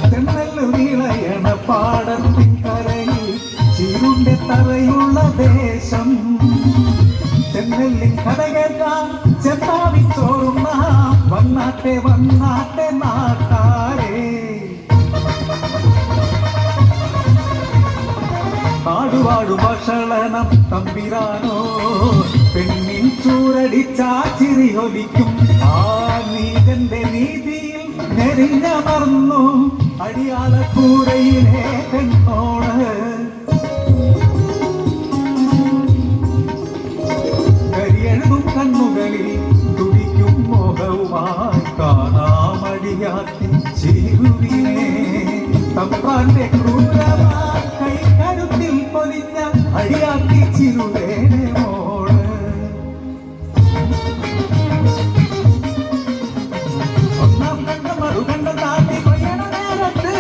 തെന്നലുരിളയണ പാടത്തിൻ കരയിൽ ചിരുന്റെ തറയുള്ള ദേശം തെന്നലിൻ കഥ കേൾക്കാൻ ചെത്താവിച്ചോറുന്ന വന്നാട്ടെ വന്നാട്ടെ നാട്ടാരേ നാടുവാഴു ഭക്ഷണം തമ്പിരാനോ പെണ്ണിൻ ചൂരടിച്ചാ ചിരിയൊലിക്കും ആ നീതന്റെ നീതിയിൽ നെറിഞ്ഞമർന്നു അടിയാളക്കൂരയിലെ പെണ്ണോട് കരിയെഴുതും കണ്ണുകളിൽ തുടിക്കും മോഹവുമായി കാണാമടിയാത്തി ചിരുവിനെ തമ്പാന്റെ ക്രൂരമായി കൈ കരുത്തിൽ പൊലിഞ്ഞ അടിയാത്തി ചിരുവേനെ മോള് ഒന്നാം കണ്ട മറുകണ്ട താത്തി കൊയ്യണ നേരത്ത്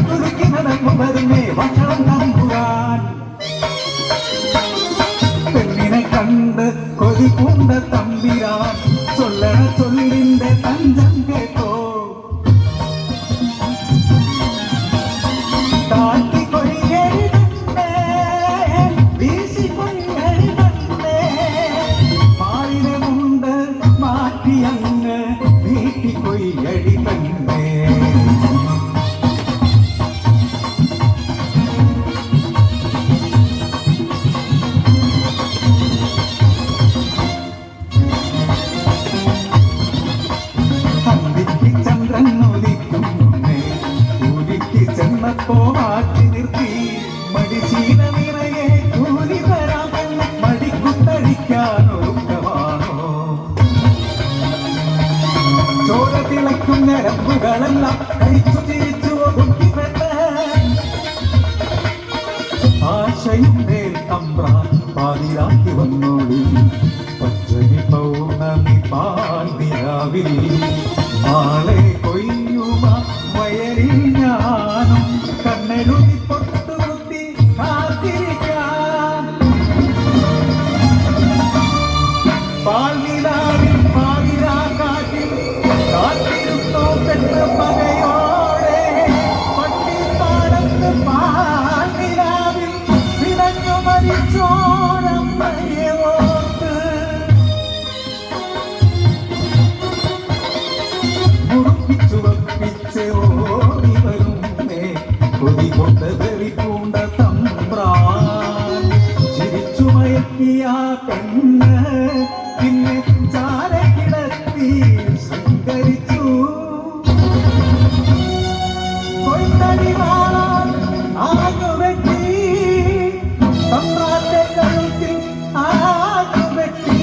കുറുക്കി നടന്നു വരുന്നേ ഭക്ഷണം നമ്പുവാൻ പെണ്ണിനെ കണ്ട് കൊതിപൂണ്ട തമ്പിരാൻ ചൊല്ലണ ചൊല്ലിന്റെ തഞ്ചം കേട്ടോ താത്തി കൊയ്യരുതേ വീശി കൊയ്യരുതേ പാലിനെ മുണ്ട് മാറ്റിയങ്ങ് വീട്ടി കൊയ്യടി തന്നെ ചന്ദ്രൻ ഒലിക്കുന്നേ കൂലിക്ക് ചെന്നപ്പോ മാറ്റി നിർത്തി മടിശീല നിറയെ കൂലി തരാമെന്ന് മടിക്കുത്തടിക്കാനൊരുക്കമാണോ ചോര തിളക്കും ഞരമ്പുകളെല്ലാം കഴിച്ചു തിരിച്ചു ഒതുക്കിപ്പെട്ട് ആശയുണ്ടേൽ തമ്പ്രാൻ പാതിരാക്കി വന്നോളി പച്ചരി പൗർണമി പാൽനിലാവിൽ ആളെ കൊയ്യുമ വയലിൽ ഞാനും കണ്ണെഴുതി പൊട്ടുകുത്തി കാത്തിരിക്കാൻ പാൽനിലാവിൽ പാതിരാ കാറ്റിൽ കാത്തിരുന്നോ പെട്ട പകയോടെ പട്ടിപ്പാടത്ത് പാൽനിലാവിൽ വിളഞ്ഞു മരിച്ചോരം മഴയോട്ട് മുറുപ്പിച്ചുവപ്പിച്ച് ഓടി വരുന്നേ കൊതി കൊണ്ട് വെറിപ്പൂണ്ട തമ്പ്രാൻ ചിരിച്ചു മയക്കിയ പെണ്ണ് പിന്നെ ചാര കിടത്തി ശൃംഗരിച്ചു കൊയ്ത്തടിവാളാൽ ആകുവെട്ടി തമ്പ്രാന്റെ കഴുത്തിൽ ആകുവെട്ടി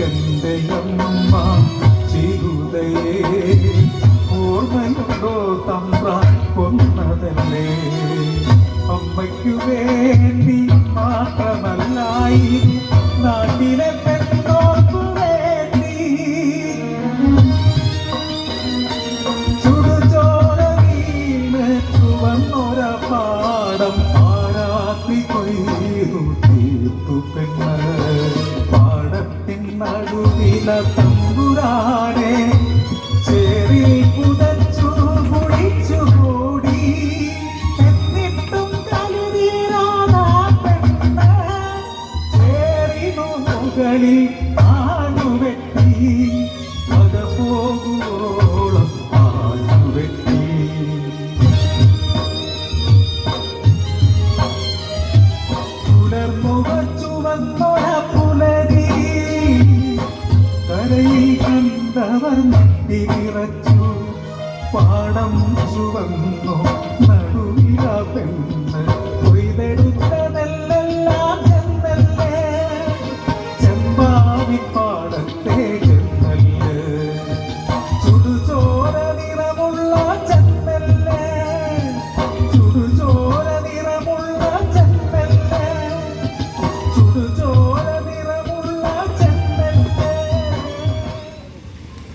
എന്റെ അമ്മ ചിരുതയെ ഓർമ്മയുണ്ടോ തമ്പ്രാൻ കൊന്നതല്ലേ അമ്മയ്ക്കു വേണ്ടി മാത്രമല്ലായി നാട്ടിലെ പെണ്ണോർക്കു വേണ്ടി ചുടുചോര വീണ് ചുവന്നൊര പാടം പാരാത്തി കൊയ്തു തീർത്തു പെണ്ണ് പാടത്തിൻ നടുവില തമ്പുരാനെ ചേരിൽ പുതച്ചു കുളിച്ചു കൂടി എന്നിട്ടും കലുതീരാതാ പെണ്ണ് ചേരിനു മുകളിൽ ആണുവെട്ടി പക പോകുവോളം ആണുവെട്ടി പുലർമുഖ ചുവന്നൊര പുലരി കരയിൽ കണ്ടവർ നട്ടിറച്ചു പാടം ചുവന്നു നടുവില പെണ്ണ്